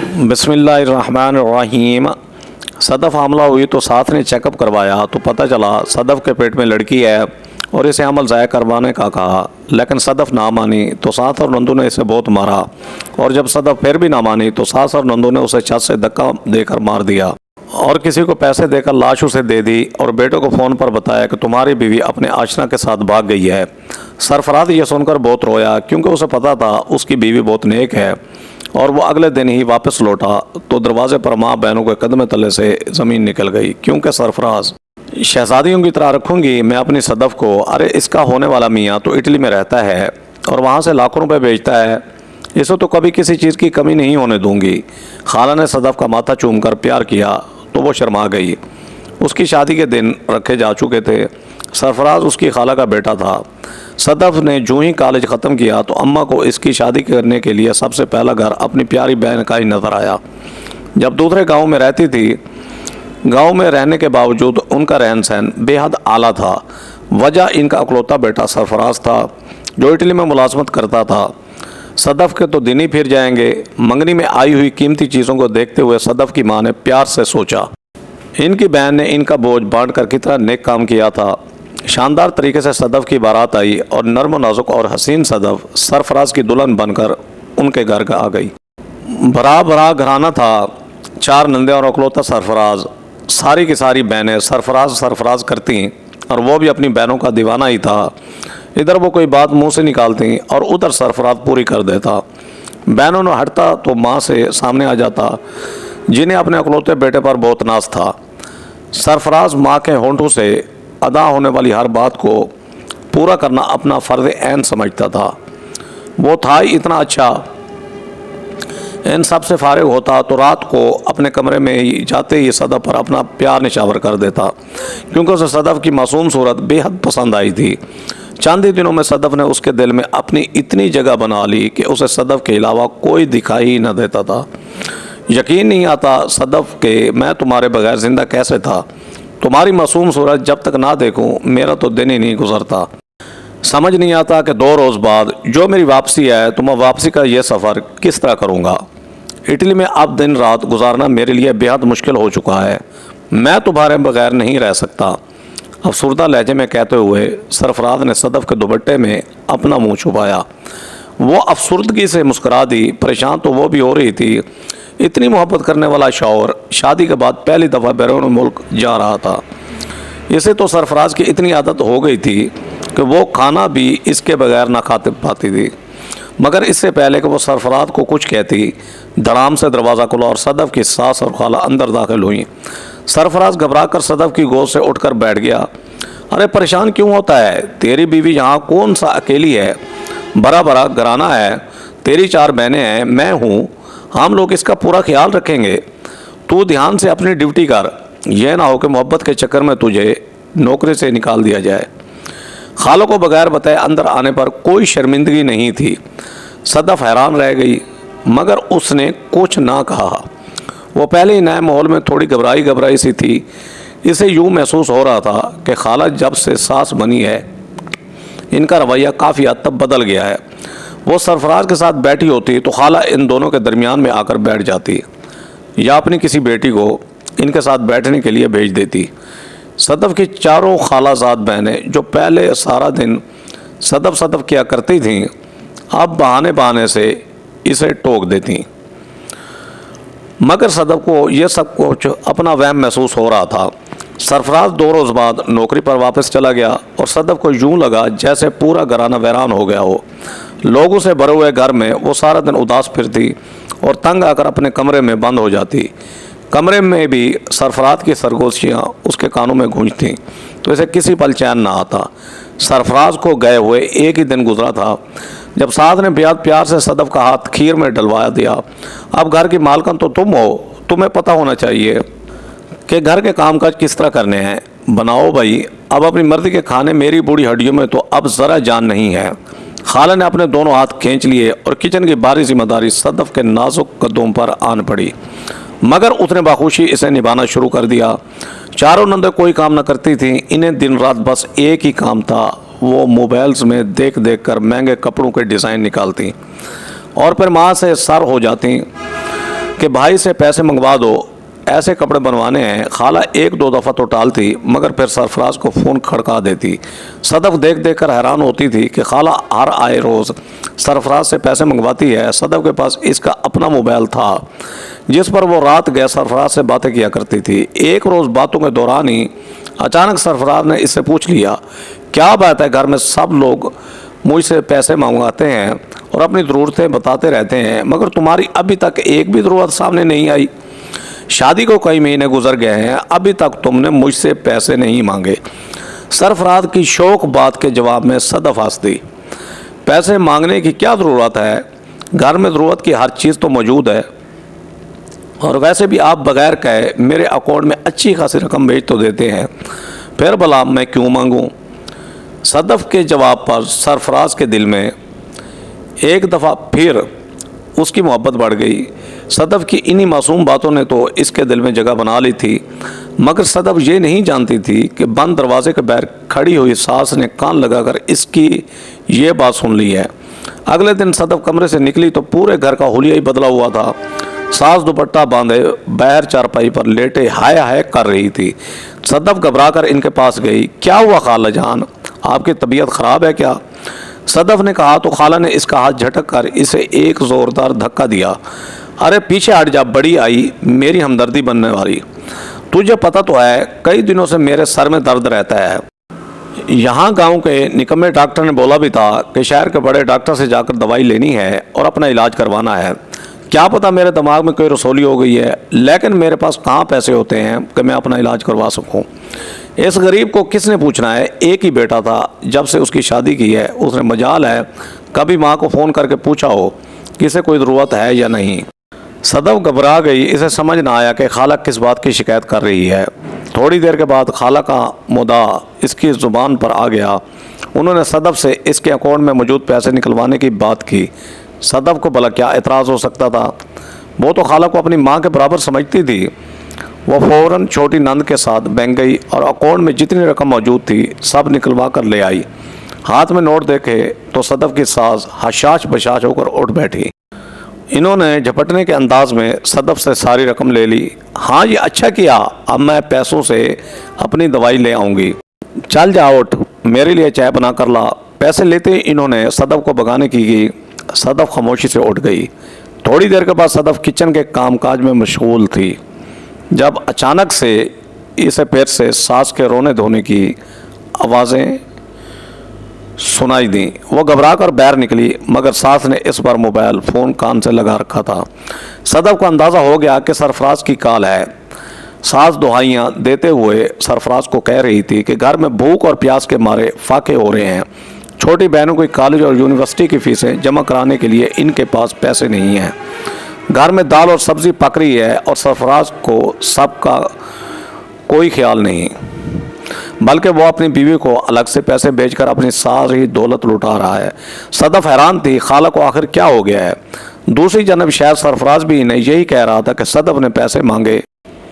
बिस्मिल्लाहिर्रहमानिर्रहीम। सदफ़ हामला हुई तो साथ ने चेकअप करवाया तो पता चला सदफ़ के पेट में लड़की है और इसे अमल ज़ाया करवाने का कहा, लेकिन सदफ़ ना मानी तो सास और नंदू ने इसे बहुत मारा और जब सदफ़ फिर भी ना मानी तो सास और नंदू ने उसे छत से धक्का देकर मार दिया और किसी को पैसे देकर लाश उसे दे दी और बेटे को फ़ोन पर बताया कि तुम्हारी बीवी अपने आशना के साथ भाग गई है। सरफराज ये सुनकर बहुत रोया क्योंकि उसे पता था उसकी बीवी बहुत नेक है और वो अगले दिन ही वापस लौटा तो दरवाजे पर माँ बहनों के कदम तले से ज़मीन निकल गई, क्योंकि सरफराज शहजादियों की तरह रखूँगी मैं अपनी सदफ़ को। अरे इसका होने वाला मियाँ तो इटली में रहता है और वहाँ से लाखों रुपए भेजता है, इसे तो कभी किसी चीज़ की कमी नहीं होने दूंगी। खाला ने सदफ़ का माथा चूमकर प्यार किया तो वो शर्मा गई। उसकी शादी के दिन रखे जा चुके थे। सरफराज उसकी खाला का बेटा था। सदफ़ ने जो ही कॉलेज ख़त्म किया तो अम्मा को इसकी शादी करने के लिए सबसे पहला घर अपनी प्यारी बहन का ही नज़र आया। जब दूसरे गांव में रहती थी, गांव में रहने के बावजूद उनका रहन सहन बेहद आला था। वजह इनका अकलौता बेटा सरफराज था जो इटली में मुलाजमत करता था। सदफ़ के तो दिन ही फिर जाएंगे। मंगनी में आई हुई कीमती चीज़ों को देखते हुए सदफ़ की माँ ने प्यार से सोचा, इनकी बहन ने इनका बोझ बांट कर कितना नेक काम किया था। शानदार तरीके से सदफ़ की बारात आई और नर्म नाजुक और हसीन सदफ़ सरफराज की दुल्हन बनकर उनके घर आ गई। भरा भरा घराना था, 4 नंदे और अकलौता सरफराज। सारी की सारी बहनें सरफराज सरफराज करती और वो भी अपनी बहनों का दीवाना ही था। इधर वो कोई बात मुंह से निकालती और उधर सरफराज पूरी कर देता। बहनों ने हटता तो माँ से सामने आ जाता, जिन्हें अपने अकलौते बेटे पर बहुत नाज था। सरफराज माँ के होंठों से अदा होने वाली हर बात को पूरा करना अपना फ़र्ज़ ऐन समझता था। वो था ही इतना अच्छा। इन सब से फारिग होता तो रात को अपने कमरे में ही जाते ही सदफ़ पर अपना प्यार निछावर कर देता, क्योंकि उसे सदफ़ की मासूम सूरत बेहद पसंद आई थी। चंद ही दिनों में सदफ़ ने उसके दिल में अपनी इतनी जगह बना ली कि उसे सदफ़ के अलावा कोई दिखाई ही न देता था। यकीन नहीं आता सदफ़ के मैं तुम्हारे बगैर ज़िंदा कैसे था। तुम्हारी मासूम सूरत जब तक ना देखूं मेरा तो दिन ही नहीं गुजरता। समझ नहीं आता कि 2 रोज़ बाद जो मेरी वापसी है तो मैं वापसी का ये सफ़र किस तरह करूँगा। इटली में अब दिन रात गुजारना मेरे लिए बेहद मुश्किल हो चुका है। मैं तुम्हारे बगैर नहीं रह सकता। अफसरदा लहजे में कहते हुए सरफराज ने सदफ़ के दुपट्टे में अपना मुँह छुपाया। वो अफसरदगी से मुस्करा दी। परेशान तो वो भी हो रही थी। इतनी मोहब्बत करने वाला शौहर शादी के बाद पहली दफ़ा बैरून मुल्क जा रहा था। इसे तो सरफराज की इतनी आदत हो गई थी कि वो खाना भी इसके बगैर ना खाते पाती थी। मगर इससे पहले कि वो सरफराज को कुछ कहती, धड़ाम से दरवाज़ा खुला और सदफ़ की सास और खाला अंदर दाखिल हुई। सरफराज घबरा कर सदफ़ की गोद से उठकर बैठ गया। अरे परेशान क्यों होता है? तेरी बीवी यहाँ कौन सा अकेली है? बड़ा बड़ा घराना है, तेरी 4 बहनें हैं, मैं हूँ, हम लोग इसका पूरा ख्याल रखेंगे। तू ध्यान से अपनी ड्यूटी कर, यह ना हो कि मोहब्बत के चक्कर में तुझे नौकरी से निकाल दिया जाए। खालों को बगैर बताए अंदर आने पर कोई शर्मिंदगी नहीं थी। सदफ़ हैरान रह गई मगर उसने कुछ ना कहा। वो पहले ही नए माहौल में थोड़ी घबराई घबराई सी थी। इसे यूँ महसूस हो रहा था कि खाला जब से सास बनी है इनका रवैया काफ़ी हद तक बदल गया है। वो सरफराज के साथ बैठी होती तो खाला इन दोनों के दरमियान में आकर बैठ जाती या अपनी किसी बेटी को इनके साथ बैठने के लिए भेज देती। सदफ़ की 4 खालाजाद बहनें जो पहले सारा दिन सदफ़ किया करती थीं, अब बहाने बहाने से इसे टोक देती। मगर सदफ़ को यह सब कुछ अपना वहम महसूस हो रहा था। सरफराज 2 रोज़ बाद नौकरी पर वापस चला गया और सदफ़ को यूँ लगा जैसे पूरा घराना वैरान हो गया हो। लोगों से भरे हुए घर में वो सारा दिन उदास फिरती और तंग आकर अपने कमरे में बंद हो जाती। कमरे में भी सरफराज की सरगोशियाँ उसके कानों में गूंजतीं तो इसे किसी पल चैन ना आता। सरफराज को गए हुए एक ही दिन गुजरा था जब साद ने बेहद प्यार से सदफ़ का हाथ खीर में डलवा दिया। अब घर की मालकन तो तुम हो, तुम्हें पता होना चाहिए कि घर के कामकाज किस तरह करने हैं। बनाओ भाई, अब अपनी मर्जी के खाने मेरी बूढ़ी हड्डियों में तो अब ज़रा जान नहीं है। खाला ने अपने दोनों हाथ खींच लिए और किचन की बारी जिम्मेदारी सदफ़ के नाजुक कदमों पर आन पड़ी, मगर उसने बाखुशी इसे निभाना शुरू कर दिया। 4 नंदे कोई काम न करती थीं। इन्हें दिन रात बस एक ही काम था, वो मोबाइल्स में देख देख कर महंगे कपड़ों के डिज़ाइन निकालती और फिर माँ से सर हो जाती। کہ بھائی سے پیسے منگوا دو، ایسے کپڑے بنوانے ہیں۔ خالہ ایک دو دفعہ تو ٹالتی مگر پھر سرفراز کو فون کھڑکا دیتی۔ صدف دیکھ دیکھ کر حیران ہوتی تھی کہ خالہ ہر آئے روز سرفراز سے پیسے منگواتی ہے۔ صدف کے پاس اس کا اپنا موبائل تھا جس پر وہ رات گئے سرفراز سے باتیں کیا کرتی تھی۔ ایک روز باتوں کے دوران ہی اچانک سرفراز نے اس سے پوچھ لیا، کیا بات ہے گھر میں سب لوگ مجھ سے پیسے منگواتے ہیں اور اپنی ضرورتیں بتاتے رہتے ہیں مگر تمہاری ابھی تک ایک بھی ضرورت سامنے نہیں آئی؟ شادی کو کئی مہینے گزر گئے ہیں، ابھی تک تم نے مجھ سے پیسے نہیں مانگے۔ سرفراز کی شوق بات کے جواب میں صدف ہنس دی، پیسے مانگنے کی کیا ضرورت ہے؟ گھر میں ضرورت کی ہر چیز تو موجود ہے، اور ویسے بھی آپ بغیر کہے میرے اکاؤنٹ میں اچھی خاصی رقم بھیج تو دیتے ہیں، پھر بھلا میں کیوں مانگوں؟ صدف کے جواب پر سرفراز کے دل میں ایک دفعہ پھر اس کی محبت بڑھ گئی۔ صدف کی انہی معصوم باتوں نے تو اس کے دل میں جگہ بنا لی تھی، مگر صدف یہ نہیں جانتی تھی کہ بند دروازے کے باہر کھڑی ہوئی ساس نے کان لگا کر اس کی یہ بات سن لی ہے۔ اگلے دن صدف کمرے سے نکلی تو پورے گھر کا حلیہ ہی بدلا ہوا تھا۔ ساس دوپٹہ باندھے باہر چارپائی پر لیٹے ہائے ہائے کر رہی تھی۔ صدف گھبرا کر ان کے پاس گئی، کیا ہوا خالہ جان، آپ کی طبیعت خراب ہے کیا؟ صدف نے کہا تو خالہ نے اس کا ہاتھ جھٹک کر اسے ایک زوردار دھکا دیا، ارے پیچھے ہٹ جا بڑی آئی میری ہمدردی بننے والی، تجھے پتہ تو ہے کئی دنوں سے میرے سر میں درد رہتا ہے۔ یہاں گاؤں کے نکمے ڈاکٹر نے بولا بھی تھا کہ شہر کے بڑے ڈاکٹر سے جا کر دوائی لینی ہے اور اپنا علاج کروانا ہے۔ کیا پتہ میرے دماغ میں کوئی رسولی ہو گئی ہے، لیکن میرے پاس کہاں پیسے ہوتے ہیں کہ میں اپنا علاج کروا سکوں۔ اس غریب کو کس نے پوچھنا ہے، ایک ہی بیٹا تھا، جب سے اس کی شادی کی ہے اس نے مجال ہے کبھی ماں کو فون کر کے پوچھا ہو کہ اسے کوئی ضرورت ہے یا نہیں۔ صدف گھبرا گئی، اسے سمجھ نہ آیا کہ خالہ کس بات کی شکایت کر رہی ہے۔ تھوڑی دیر کے بعد خالہ کا مدعا اس کی زبان پر آ گیا۔ انہوں نے صدف سے اس کے اکاؤنٹ میں موجود پیسے نکلوانے کی بات کی۔ صدف کو بھلا کیا اعتراض ہو سکتا تھا، وہ تو خالہ کو اپنی ماں کے برابر سمجھتی تھی۔ وہ فوراً چھوٹی نند کے ساتھ بینک گئی اور اکاؤنٹ میں جتنی رقم موجود تھی سب نکلوا کر لے آئی۔ ہاتھ میں نوٹ دیکھے تو صدف کی ساس حشاش بشاش ہو کر اٹھ بیٹھی۔ انہوں نے جھپٹنے کے انداز میں صدف سے ساری رقم لے لی۔ ہاں یہ اچھا کیا، اب میں پیسوں سے اپنی دوائی لے آؤں گی، چل جا اٹھ میرے لیے چائے بنا کر لا۔ پیسے لیتے انہوں نے صدف کو بھگانے کی گئی۔ صدف خاموشی سے اٹھ گئی۔ تھوڑی دیر کے بعد صدف کچن کے کام کاج میں مشغول تھی جب اچانک سے اسے پیر سے ساس کے رونے دھونے کی آوازیں سنائی دیں۔ وہ گھبرا کر باہر نکلی مگر ساس نے اس بار موبائل فون کان سے لگا رکھا تھا۔ صدف کو اندازہ ہو گیا کہ سرفراز کی کال ہے۔ ساس دہائیاں دیتے ہوئے سرفراز کو کہہ رہی تھی کہ گھر میں بھوک اور پیاس کے مارے فاقے ہو رہے ہیں، چھوٹی بہنوں کی کالج اور یونیورسٹی کی فیسیں جمع کرانے کے لیے ان کے پاس پیسے نہیں ہیں، گھر میں دال اور سبزی پک رہی ہے اور سرفراز کو سب کا کوئی خیال نہیں، بلکہ وہ اپنی بیوی کو الگ سے پیسے بھیج کر اپنی ساری دولت لٹا رہا ہے۔ صدف حیران تھی، خالہ کو آخر کیا ہو گیا ہے؟ دوسری جانب شاید سرفراز بھی انہیں یہی کہہ رہا تھا کہ صدف نے پیسے مانگے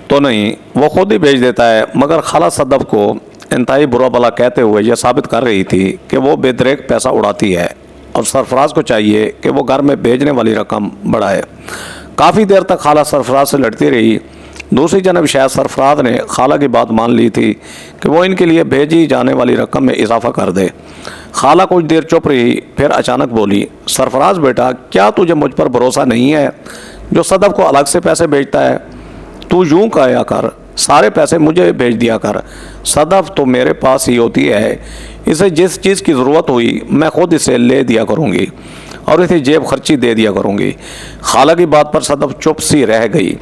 تو نہیں، وہ خود ہی بھیج دیتا ہے، مگر خالہ صدف کو انتہائی برا بھلا کہتے ہوئے یہ ثابت کر رہی تھی کہ وہ بے دریغ پیسہ اڑاتی ہے اور سرفراز کو چاہیے کہ وہ گھر میں بھیجنے والی رقم بڑھائے۔ کافی دیر تک خالہ سرفراز سے لڑتی رہی۔ دوسری جانب شاید سرفراز نے خالہ کی بات مان لی تھی کہ وہ ان کے لیے بھیجی جانے والی رقم میں اضافہ کر دے۔ خالہ کچھ دیر چپ رہی، پھر اچانک بولی، سرفراز بیٹا کیا تجھے مجھ پر بھروسہ نہیں ہے جو صدف کو الگ سے پیسے بھیجتا ہے؟ تو یوں کہا کر سارے پیسے مجھے بھیج دیا کر، صدف تو میرے پاس ہی ہوتی ہے، اسے جس چیز کی ضرورت ہوئی میں خود اسے لے دیا کروں گی اور اسے جیب خرچی دے دیا کروں گی۔ خالہ کی بات پر صدف چپ سی رہ گئی۔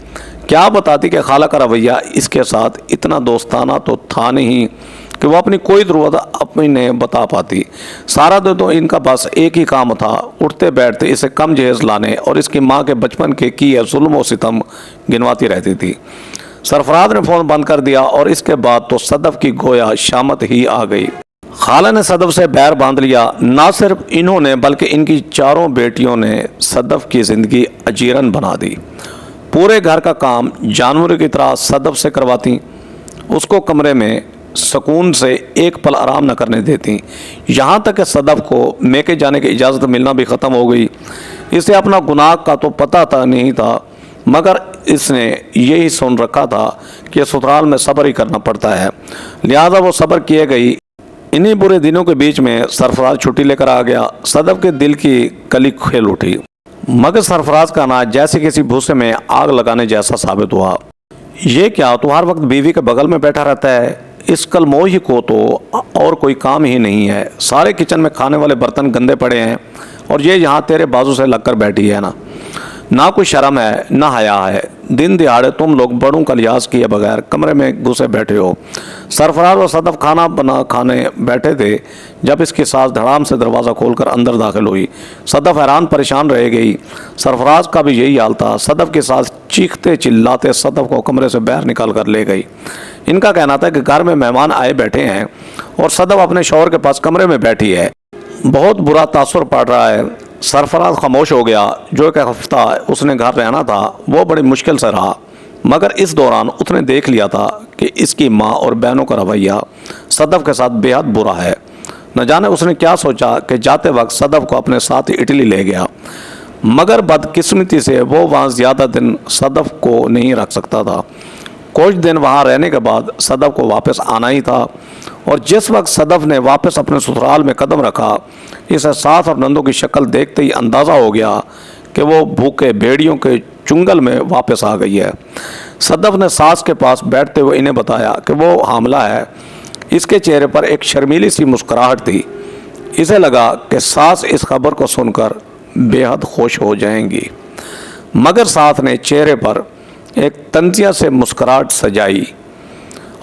کیا بتاتی کہ خالہ کا رویہ اس کے ساتھ اتنا دوستانہ تو تھا نہیں کہ وہ اپنی کوئی ضرورت اپنے بتا پاتی۔ سارا دن تو ان کا بس ایک ہی کام تھا، اٹھتے بیٹھتے اسے کم جہیز لانے اور اس کی ماں کے بچپن کے کیے ظلم و ستم گنواتی رہتی تھی۔ سرفراز نے فون بند کر دیا اور اس کے بعد تو صدف کی گویا شامت ہی آ گئی۔ خالہ نے صدف سے بیر باندھ لیا۔ نہ صرف انہوں نے بلکہ ان کی چاروں بیٹیوں نے صدف کی زندگی اجیرن بنا دی۔ پورے گھر کا کام جانور کی طرح صدف سے کرواتی، اس کو کمرے میں سکون سے ایک پل آرام نہ کرنے دیتی، یہاں تک کہ صدف کو میکے جانے کی اجازت ملنا بھی ختم ہو گئی۔ اسے اپنا گناہ کا تو پتہ تھا نہیں تھا، मगर इसने यही सुन रखा था कि ससुराल में सब्र ही करना पड़ता है, लिहाजा वो सब्र किए गई। इन्हीं बुरे दिनों के बीच में सरफराज छुट्टी लेकर आ गया। सदफ के दिल की कली खेल उठी, मगर सरफराज का अनाज जैसे किसी भूसे में आग लगाने जैसा साबित हुआ। ये क्या, तो हर वक्त बीवी के बगल में बैठा रहता है? इस कलमोही को तो और कोई काम ही नहीं है। सारे किचन में खाने वाले बर्तन गंदे पड़े हैं और ये यहाँ तेरे बाजू से लगकर बैठी है ना कोई शर्म है ना हया है। दिन दिहाड़े तुम लोग बड़ों का लिहाज किए बगैर कमरे में घुसे बैठे हो। सरफराज और सदफ खाना बना खाने बैठे थे जब इसकी सास धड़ाम से दरवाज़ा खोलकर अंदर दाखिल हुई। सदफ हैरान परेशान रह गई। सरफराज का भी यही हाल था। सदफ की सास चीखते चिल्लाते सदफ को कमरे से बाहर निकाल कर ले गई। इनका कहना था कि घर में मेहमान आए बैठे हैं और सदफ अपने शौहर के पास कमरे में बैठी है। बहुत बुरा तासुर पड़ रहा है। सरफराज खामोश हो गया। जो एक हफ्ता उसने घर रहना था वो बड़ी मुश्किल से रहा, मगर इस दौरान उसने देख लिया था कि इसकी माँ और बहनों का रवैया सदफ के साथ बेहद बुरा है। न जाने उसने क्या सोचा कि जाते वक्त सदफ को अपने साथ इटली ले गया, मगर बदकिस्मती से वो वहाँ ज़्यादा दिन सदफ को नहीं रख सकता था। कुछ दिन वहाँ रहने के बाद सदफ को वापस आना ही था, और जिस वक्त सदफ ने वापस अपने ससुराल में कदम रखा, इसे सास और नंदों की शक्ल देखते ही अंदाज़ा हो गया कि वो भूखे भेड़ियों के चुंगल में वापस आ गई है। सदफ ने सास के पास बैठते हुए इन्हें बताया कि वो हामला है। इसके चेहरे पर एक शर्मीली सी मुस्कुराहट थी। इसे लगा कि सास इस खबर को सुनकर बेहद खुश हो जाएंगी, मगर सास ने चेहरे पर एक तंजिया से मुस्कुराहट सजाई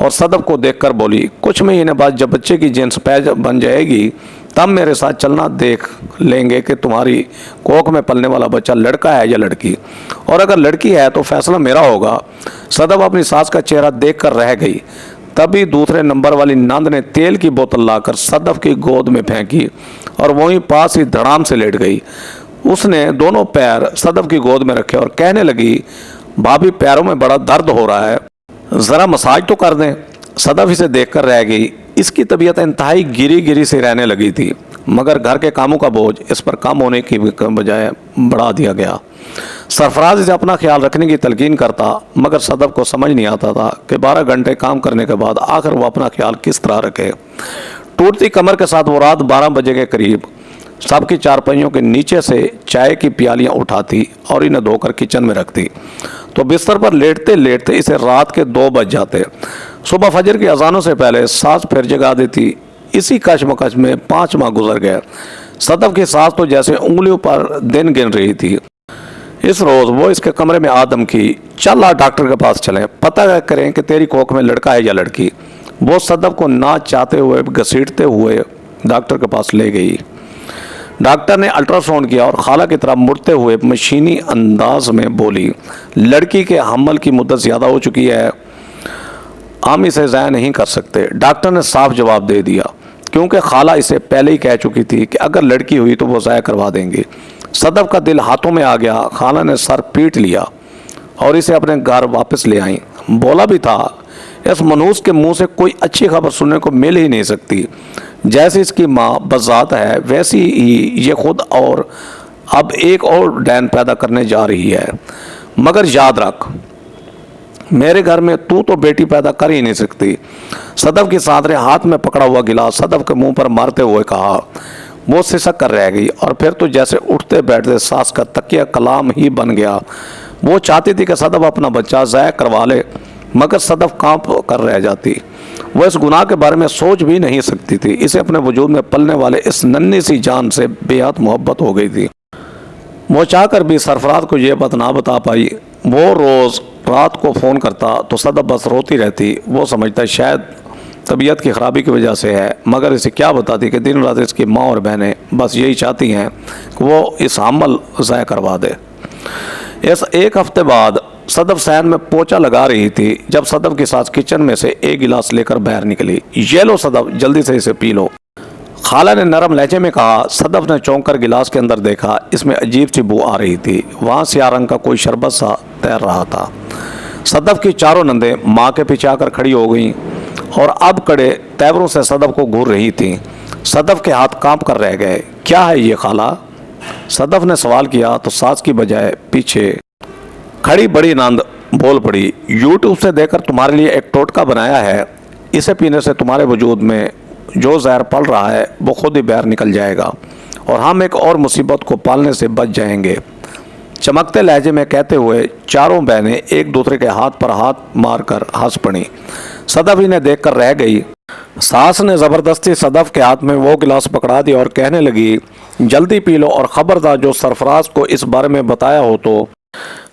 और सदफ को देखकर बोली, कुछ महीने बाद जब बच्चे की जिन्स पैज बन जाएगी तब मेरे साथ चलना, देख लेंगे कि तुम्हारी कोख में पलने वाला बच्चा लड़का है या लड़की, और अगर लड़की है तो फैसला मेरा होगा। सदफ अपनी सास का चेहरा देखकर रह गई। तभी दूसरे नंबर वाली नंद ने तेल की बोतल लाकर सदफ की गोद में फेंकी और वहीं पास ही धड़ाम से लेट गई। उसने दोनों पैर सदफ की गोद में रखे और कहने लगी, भाभी पैरों में बड़ा दर्द हो रहा है, ज़रा मसाज तो कर दें। सदफ इसे देखकर रह गई। इसकी तबीयत इंतहाई गिरी से रहने लगी थी, मगर घर के कामों का बोझ इस पर कम होने की बजाय बढ़ा दिया गया। सरफराज इसे अपना ख्याल रखने की तलकीन करता, मगर सदफ को समझ नहीं आता था कि 12 घंटे काम करने के बाद आखिर वो अपना ख्याल किस तरह रखे। टूटती कमर के साथ वो रात 12 बजे के करीब सबकी चारपाइयों के नीचे से चाय की प्यालियाँ उठाती और इन्हें धोकर किचन में रखती, तो बिस्तर पर लेटते लेटते इसे रात के 2 बज जाते। सुबह फजर की अजानों से पहले सास फिर जगा देती। इसी कशमकश में 5 माह गुजर गए। सदफ की सास तो जैसे उंगलियों पर दिन गिन रही थी। इस रोज़ वो इसके कमरे में आदम की, चल आ डॉक्टर के पास चलें, पता करें कि तेरी कोख में लड़का है या लड़की। वो सदफ को ना चाहते हुए घसीटते हुए डॉक्टर के पास ले गई। डॉक्टर ने अल्ट्रासाउंड किया और खाला की तरफ मुड़ते हुए मशीनी अंदाज में बोली, लड़की के हमल की मुद्दत ज़्यादा हो चुकी है, हम इसे ज़ाया नहीं कर सकते। डॉक्टर ने साफ जवाब दे दिया, क्योंकि खाला इसे पहले ही कह चुकी थी कि अगर लड़की हुई तो वो ज़ाया करवा देंगे। सदफ का दिल हाथों में आ गया। खाला ने सर पीट लिया और इसे अपने घर वापस ले आई। बोला भी था, इस मनूस के मुंह से कोई अच्छी खबर सुनने को मिल ही नहीं सकती। जैसे इसकी माँ बज़ात है वैसी ही ये खुद और अब एक और डैन पैदा करने जा रही है। मगर याद रख, मेरे घर में तू तो बेटी पैदा कर ही नहीं सकती। सदफ की सास ने हाथ में पकड़ा हुआ गिलास सदफ के मुंह पर मारते हुए कहा। वो सिसक कर रह गई और फिर तो जैसे उठते बैठते सास का तकिया कलाम ही बन गया। वो चाहती थी कि सदफ अपना बच्चा ज़ाया करवा ले, मगर सदफ कांप कर रह जाती। वह इस गुनाह के बारे में सोच भी नहीं सकती थी। इसे अपने वजूद में पलने वाले इस नन्ही सी जान से बेहद मोहब्बत हो गई थी। वो चाहकर भी सरफराज को यह बात ना बता पाई। वो रोज़ रात को फ़ोन करता तो सदफ बस रोती रहती। वो समझता शायद तबीयत की ख़राबी की वजह से है, मगर इसे क्या बताती कि दिन रात इसकी माँ और बहनें बस यही चाहती हैं कि वो इस हमल ज़ाया करवा दे। इस एक हफ्ते बाद सदफ सैन में पोछा लगा रही थी जब सदफ की सास किचन में से एक गिलास लेकर बाहर निकली। ये लो सदफ, जल्दी से इसे पी लो। खाला ने नरम लहजे में कहा। सदफ ने चौंक कर गिलास के अंदर देखा। इसमें अजीब सी बू आ रही थी। वहाँ स्याह रंग का कोई शरबत सा तैर रहा था। सदफ की चारों नंदें माँ के पीछे आकर खड़ी हो गईं और अब कड़े तेवरों से सदफ को घूर रही थीं। सदफ के हाथ कांप कर रह गए। क्या है ये खाला? सदफ ने सवाल किया तो सास की बजाय पीछे खड़ी बड़ी नंद बोल पड़ी, यूट्यूब से देखकर तुम्हारे लिए एक टोटका बनाया है, इसे पीने से तुम्हारे वजूद में जो जहर पल रहा है वो खुद ही बाहर निकल जाएगा और हम एक और मुसीबत को पालने से बच जाएंगे। चमकते लहजे में कहते हुए चारों बहनें एक दूसरे के हाथ पर हाथ मारकर हंस पड़ी। सदफ इन्हें देखकर रह गई। सास ने ज़बरदस्ती सदफ के हाथ में वो गिलास पकड़ा दिया और कहने लगी, जल्दी पी लो और ख़बरदार जो सरफराज को इस बारे में बताया हो तो।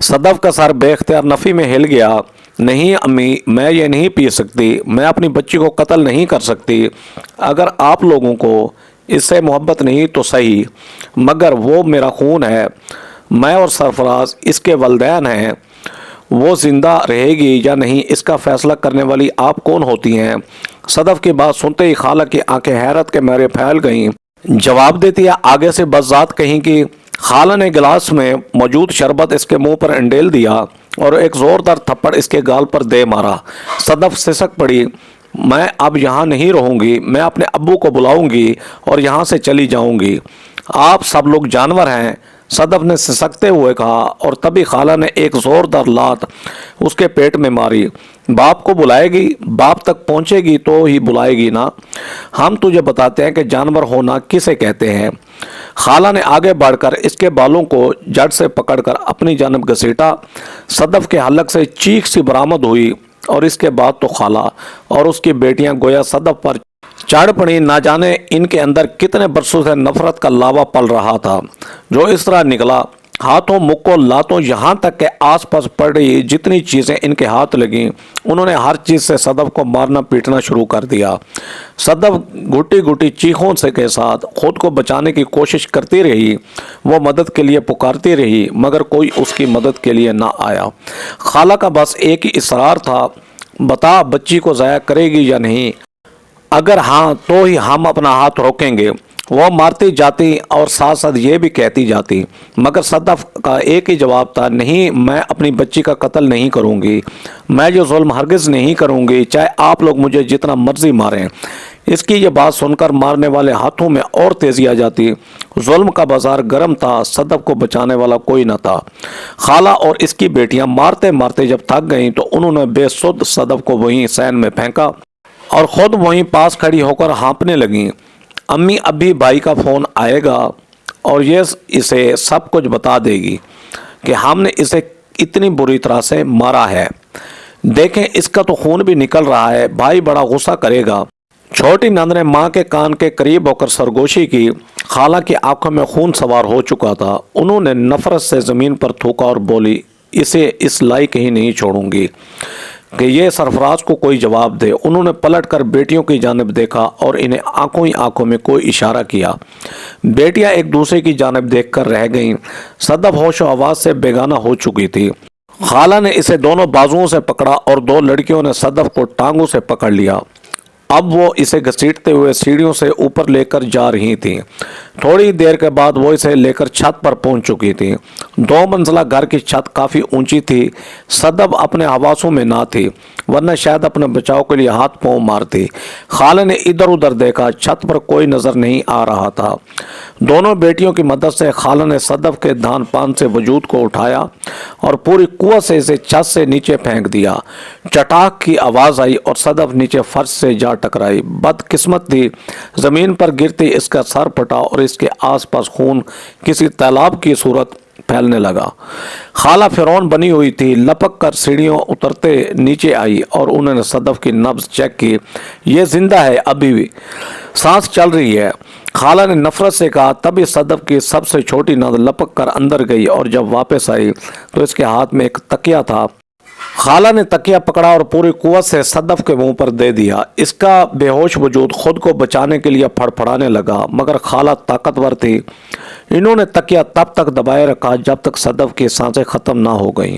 सदफ का सर बेख्तियार नफ़ी में हिल गया। नहीं अम्मी, मैं ये नहीं पी सकती, मैं अपनी बच्ची को कत्ल नहीं कर सकती। अगर आप लोगों को इससे मोहब्बत नहीं तो सही, मगर वो मेरा खून है। मैं और सरफराज इसके वलदैन हैं। वो ज़िंदा रहेगी या नहीं इसका फ़ैसला करने वाली आप कौन होती हैं? सदफ की बात सुनते ही खाला की आंखें हैरत के मारे फैल गईं। जवाब देती है आगे से बज़ात कहीं की। खाला ने गिलास में मौजूद शरबत इसके मुंह पर अंडेल दिया और एक ज़ोरदार थप्पड़ इसके गाल पर दे मारा। सदफ सिसक पड़ी, मैं अब यहाँ नहीं रहूँगी, मैं अपने अब्बू को बुलाऊँगी और यहाँ से चली जाऊँगी। आप सब लोग जानवर हैं, सदफ ने सिसकते हुए कहा और तभी खाला ने एक ज़ोरदार लात उसके पेट में मारी। बाप को बुलाएगी, बाप तक पहुँचेगी तो ही बुलाएगी ना। हम तुझे बताते हैं कि जानवर होना किसे कहते हैं। खाला ने आगे बढ़कर इसके बालों को जड़ से पकड़कर अपनी जानब घसीटा। सदफ के हलक से चीख सी बरामद हुई और इसके बाद तो खाला और उसकी बेटियां गोया सदफ पर चढ़ पड़ी। ना जाने इनके अंदर कितने बरसों से नफरत का लावा पल रहा था जो इस तरह निकला। हाथों मुक्कों लातों यहाँ तक के आसपास पड़ रही जितनी चीज़ें इनके हाथ लगीं उन्होंने हर चीज़ से सदफ को मारना पीटना शुरू कर दिया। सदफ घुटी घुटी चीखों से के साथ खुद को बचाने की कोशिश करती रही। वो मदद के लिए पुकारती रही मगर कोई उसकी मदद के लिए ना आया। खाला का बस एक ही इसरार था, बता बच्ची को ज़ाया करेगी या नहीं, अगर हाँ तो ही हम अपना हाथ रोकेंगे। वो मारती जाती और साथ साथ ये भी कहती जाती मगर सदफ का एक ही जवाब था, नहीं, मैं अपनी बच्ची का कत्ल नहीं करूँगी, मैं जो जुल्म हरगिज़ नहीं करूँगी, चाहे आप लोग मुझे जितना मर्जी मारें। इसकी ये बात सुनकर मारने वाले हाथों में और तेज़ी आ जाती। जुल्म का बाजार गर्म था, सदफ को बचाने वाला कोई न था। खाला और इसकी बेटियां मारते मारते जब थक गईं तो उन्होंने बेसुध सदफ को वहीं सैन में फेंका और ख़ुद वहीं पास खड़ी होकर हाँपने लगीं। अम्मी अभी भाई का फ़ोन आएगा और ये इसे सब कुछ बता देगी कि हमने इसे इतनी बुरी तरह से मारा है। देखें इसका तो खून भी निकल रहा है, भाई बड़ा गुस्सा करेगा। छोटी नंद ने माँ के कान के करीब होकर सरगोशी की। खाला की आंखों में खून सवार हो चुका था। उन्होंने नफरत से ज़मीन पर थूका और बोली, इसे इस लायक ही नहीं छोड़ूंगी कि ये सरफराज को कोई जवाब दे। उन्होंने पलटकर बेटियों की जानिब देखा और इन्हें आंखों ही आंखों में कोई इशारा किया। बेटियां एक दूसरे की जानिब देखकर रह गईं। सदफ होशो आवाज़ से बेगाना हो चुकी थी। खाला ने इसे दोनों बाजुओं से पकड़ा और दो लड़कियों ने सदफ को टांगों से पकड़ लिया। अब वो इसे घसीटते हुए सीढ़ियों से ऊपर लेकर जा रही थीं। थोड़ी देर के बाद वो इसे लेकर छत पर पहुंच चुकी थी। 2 मंजिला घर की छत काफ़ी ऊंची थी। सदफ अपने हवासों में ना थी, वरना शायद अपने बचाव के लिए हाथ पांव मारती। खाला ने इधर उधर देखा, छत पर कोई नज़र नहीं आ रहा था। दोनों बेटियों की मदद से खाला ने सदफ के धान पान से वजूद को उठाया और पूरी कुव्वत से इसे छत से नीचे फेंक दिया। चटाक की आवाज़ आई और सदफ नीचे फर्श से जा टकराई। बदकिस्मत थी, ज़मीन पर गिरती इसका सर फटा और इसके आसपास खून किसी तालाब की सूरत फैलने लगा। खाला फिरौन बनी हुई थी, लपक कर सीढ़ियों उतरते नीचे आई और उन्होंने सदफ की नब्ज चेक की। ये जिंदा है, अभी भी सांस चल रही है। खाला ने नफरत से कहा। तभी सदफ की सबसे छोटी नंद लपक कर अंदर गई और जब वापस आई तो इसके हाथ में एक तकिया था। खाला ने तकिया पकड़ा और पूरी कुव्वत से सदफ के मुंह पर दे दिया। इसका बेहोश वजूद खुद को बचाने के लिए फड़फड़ाने लगा, मगर खाला ताकतवर थी। इन्होंने तकिया तब तक दबाए रखा जब तक सदफ की सांसें ख़त्म ना हो गईं।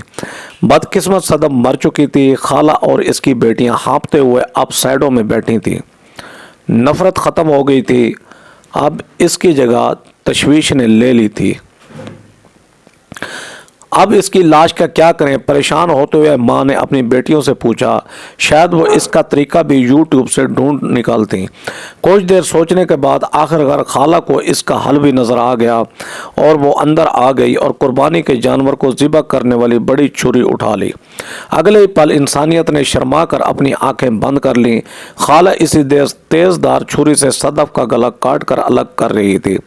बदकिस्मत सदफ मर चुकी थी। खाला और इसकी बेटियां हाँपते हुए अब साइडों में बैठी थीं। नफ़रत ख़त्म हो गई थी, अब इसकी जगह तशवीश ने ले ली थी। اب اس کی لاش کا کیا کریں؟ پریشان ہوتے ہوئے ماں نے اپنی بیٹیوں سے پوچھا، شاید وہ اس کا طریقہ بھی یوٹیوب سے ڈھونڈ نکالتی۔ کچھ دیر سوچنے کے بعد آخر خالہ کو اس کا حل بھی نظر آ گیا اور وہ اندر آ گئی اور قربانی کے جانور کو ذبح کرنے والی بڑی چھری اٹھا لی۔ اگلے ہی پل انسانیت نے شرما کر اپنی آنکھیں بند کر لیں۔ خالہ اسی تیز دار چھری سے صدف کا گلا کاٹ کر الگ کر رہی تھی۔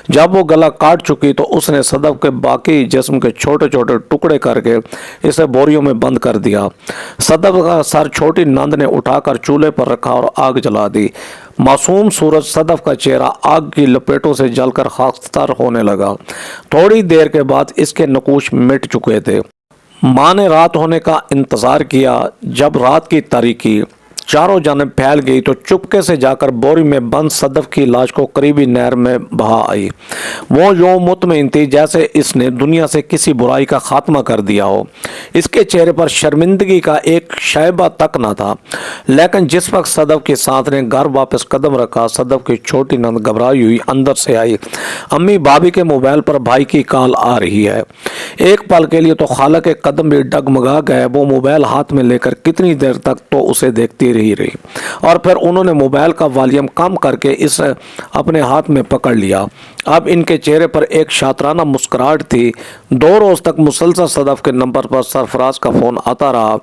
جب وہ گلا کاٹ چکی تو اس نے صدف کے باقی جسم کے چھوٹے چھوٹے ٹکڑے کر کے اسے بوریوں میں بند کر دیا۔ صدف کا سر چھوٹی نند نے اٹھا کر چولہے پر رکھا اور آگ جلا دی۔ معصوم سورج صدف کا چہرہ آگ کی لپیٹوں سے جل کر خاکستر ہونے لگا۔ تھوڑی دیر کے بعد اس کے نقوش مٹ چکے تھے۔ ماں نے رات ہونے کا انتظار کیا۔ جب رات کی تاریکی چاروں جانب پھیل گئی تو چپکے سے جا کر بوری میں بند صدف کی لاش کو قریبی نہر میں بہا آئی۔ وہ یوں مطمئن تھی جیسے اس نے دنیا سے کسی برائی کا خاتمہ کر دیا ہو۔ اس کے چہرے پر شرمندگی کا ایک شائبہ تک نہ تھا۔ لیکن جس وقت صدف کی سانس نے گھر واپس قدم رکھا، صدف کی چھوٹی نند گھبرائی ہوئی اندر سے آئی۔ امی بھابھی کے موبائل پر بھائی کی کال آ رہی ہے۔ ایک پل کے لیے تو خالہ کے قدم بھی ڈگمگا گئے۔ وہ موبائل ہاتھ میں لے کر کتنی دیر تک تو اسے دیکھتی رہی اور پھر انہوں نے موبائل کا والیوم کم کر کے اسے اپنے ہاتھ میں پکڑ لیا۔ اب ان کے چہرے پر ایک شاطرانہ مسکراہٹ تھی۔ 2 روز تک مسلسل صدف کے نمبر پر سرفراز کا فون آتا رہا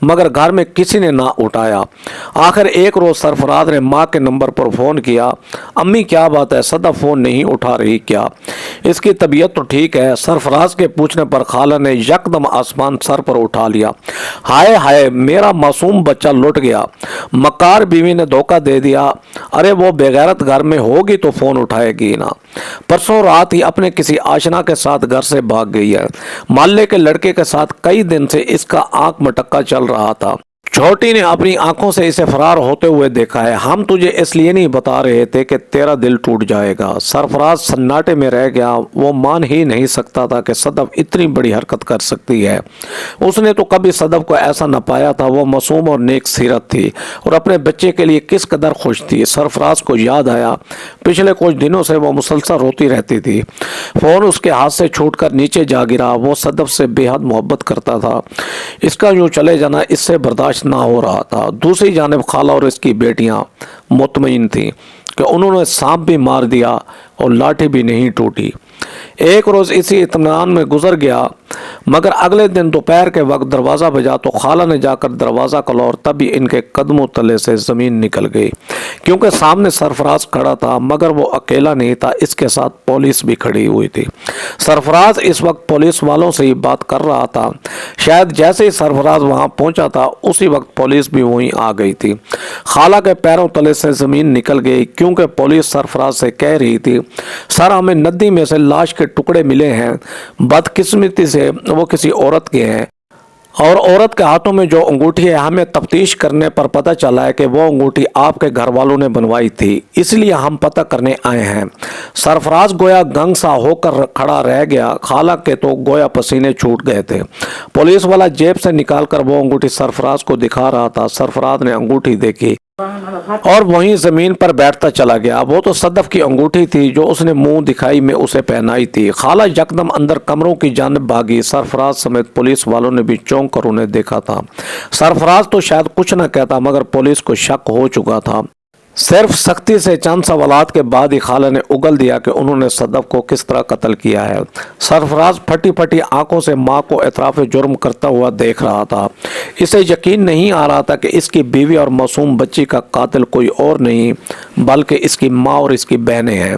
مگر گھر میں کسی نے نہ اٹھایا۔ آخر ایک روز سرفراز نے ماں کے نمبر پر فون کیا۔ امی کیا بات ہے، صدف فون نہیں اٹھا رہی کیا؟ اس کی طبیعت تو ٹھیک ہے۔ سرفراز کے پوچھنے پر خالہ نے یکدم آسمان سر پر اٹھا لیا۔ ہائے ہائے، میرا معصوم بچہ لٹ گیا، مکار بیوی نے دھوکہ دے دیا۔ ارے وہ بغیرت گھر میں ہوگی تو فون اٹھائے گی نا۔ پرسوں رات ہی اپنے کسی آشنا کے ساتھ گھر سے بھاگ گئی ہے۔ محلے کے لڑکے کے ساتھ کئی دن سے اس کا آنکھ مٹکا چل رہا تھا۔ چھوٹی نے اپنی آنکھوں سے اسے فرار ہوتے ہوئے دیکھا ہے۔ ہم تجھے اس لیے نہیں بتا رہے تھے کہ تیرا دل ٹوٹ جائے گا۔ سرفراز سناٹے میں رہ گیا۔ وہ مان ہی نہیں سکتا تھا کہ صدف اتنی بڑی حرکت کر سکتی ہے۔ اس نے تو کبھی صدف کو ایسا نہ پایا تھا۔ وہ معصوم اور نیک سیرت تھی اور اپنے بچے کے لیے کس قدر خوش تھی۔ سرفراز کو یاد آیا پچھلے کچھ دنوں سے وہ مسلسل روتی رہتی تھی۔ فون اس کے ہاتھ سے چھوٹ کر نیچے جا گرا۔ وہ صدف سے بے حد محبت کرتا تھا۔ اس کا یوں چلے جانا اس سے برداشت نہ ہو رہا تھا۔ دوسری جانب خالہ اور اس کی بیٹیاں مطمئن تھیں کہ انہوں نے سانپ بھی مار دیا اور لاٹھی بھی نہیں ٹوٹی۔ ایک روز اسی اطمینان میں گزر گیا مگر اگلے دن دوپہر کے وقت دروازہ بجا تو خالہ نے جا کر دروازہ کھولا اور تبھی ان کے قدموں تلے سے زمین نکل گئی، کیونکہ سامنے سرفراز کھڑا تھا مگر وہ اکیلا نہیں تھا، اس کے ساتھ پولیس بھی کھڑی ہوئی تھی۔ سرفراز اس وقت پولیس والوں سے ہی بات کر رہا تھا۔ شاید جیسے ہی سرفراز وہاں پہنچا تھا اسی وقت پولیس بھی وہیں آ گئی تھی۔ خالہ کے پیروں تلے سے زمین نکل گئی کیونکہ پولیس سرفراز سے کہہ رہی تھی، سر ہمیں ندی میں سے لاش کے ٹکڑے ملے ہیں، بدقسمتی سے وہ کسی عورت کے ہیں اور عورت کے ہاتھوں میں جو انگوٹھی ہے ہمیں تفتیش کرنے پر پتہ چلا ہے کہ وہ انگوٹھی آپ کے گھر والوں نے بنوائی تھی، اس لیے ہم پتہ کرنے آئے ہیں۔ سرفراز گویا گنگ سا ہو کر کھڑا رہ گیا۔ خالہ کے تو گویا پسینے چھوٹ گئے تھے۔ پولیس والا جیب سے نکال کر وہ انگوٹھی سرفراز کو دکھا رہا تھا۔ سرفراز نے انگوٹھی دیکھی اور وہیں زمین پر بیٹھتا چلا گیا۔ وہ تو صدف کی انگوٹھی تھی جو اس نے منہ دکھائی میں اسے پہنائی تھی۔ خالہ یکدم اندر کمروں کی جانب بھاگی۔ سرفراز سمیت پولیس والوں نے بھی چونک کر انہیں دیکھا تھا۔ سرفراز تو شاید کچھ نہ کہتا مگر پولیس کو شک ہو چکا تھا۔ صرف سختی سے چند سوالات کے بعد ہی خالہ نے اگل دیا کہ انہوں نے صدف کو کس طرح قتل کیا ہے۔ سرفراز پھٹی پھٹی آنکھوں سے ماں کو اعتراف جرم کرتا ہوا دیکھ رہا تھا۔ اسے یقین نہیں آ رہا تھا کہ اس کی بیوی اور معصوم بچی کا قاتل کوئی اور نہیں بلکہ اس کی ماں اور اس کی بہنیں ہیں۔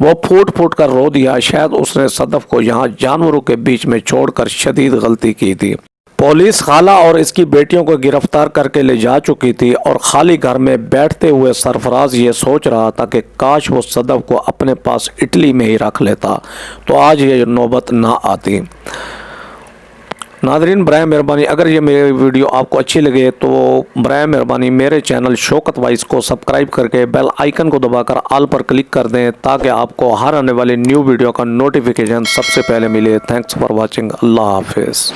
وہ پھوٹ پھوٹ کر رو دیا۔ شاید اس نے صدف کو یہاں جانوروں کے بیچ میں چھوڑ کر شدید غلطی کی تھی۔ پولیس خالہ اور اس کی بیٹیوں کو گرفتار کر کے لے جا چکی تھی اور خالی گھر میں بیٹھتے ہوئے سرفراز یہ سوچ رہا تھا کہ کاش وہ صدف کو اپنے پاس اٹلی میں ہی رکھ لیتا تو آج یہ نوبت نہ آتی۔ ناظرین برائے مہربانی اگر یہ میری ویڈیو آپ کو اچھی لگے تو برائے مہربانی میرے چینل شوکت وائس کو سبسکرائب کر کے بیل آئیکن کو دبا کر آل پر کلک کر دیں تاکہ آپ کو ہر آنے والی نیو ویڈیو کا نوٹیفیکیشن سب سے پہلے ملے۔ Thanks for watching. اللہ حافظ۔